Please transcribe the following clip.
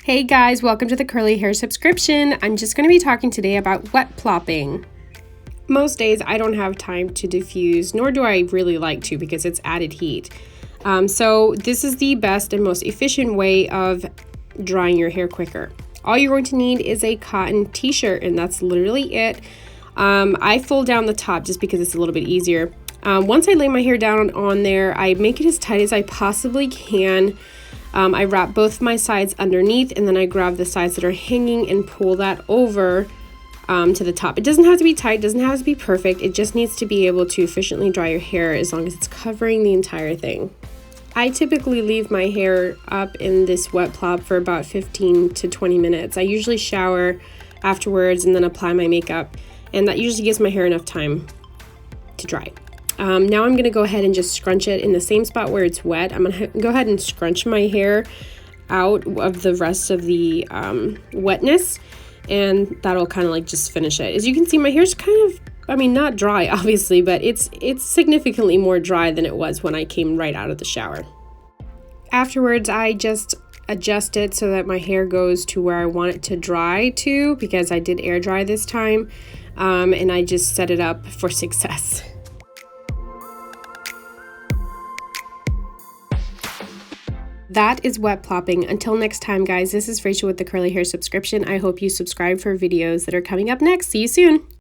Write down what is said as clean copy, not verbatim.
Hey guys, welcome to the Curly Hair subscription. I'm just going to be talking today about wet plopping. Most days I don't have time to diffuse, nor do I really like to because it's added heat. So this is the best and most efficient way of drying your hair quicker. All you're going to need is a cotton t-shirt, and that's literally it. I fold down the top just because it's a little bit easier. Once I lay my hair down on there, I make it as tight as I possibly can. I wrap both my sides underneath, and then I grab the sides that are hanging and pull that over to the top. It doesn't have to be tight, doesn't have to be perfect. It just needs to be able to efficiently dry your hair as long as it's covering the entire thing. I typically leave my hair up in this wet plop for about 15 to 20 minutes. I usually shower afterwards and then apply my makeup, and that usually gives my hair enough time to dry. Now I'm going to go ahead and just scrunch it in the same spot where it's wet. I'm going to go ahead and scrunch my hair out of the rest of the wetness, and that'll kind of like just finish it. As you can see, my hair's kind of, not dry obviously, but it's significantly more dry than it was when I came right out of the shower. Afterwards, I just adjust it so that my hair goes to where I want it to dry to, because I did air dry this time, and I just set it up for success. That is wet plopping. Until next time, guys, this is Rachel with the Curly Hair subscription. I hope you subscribe for videos that are coming up next. See you soon.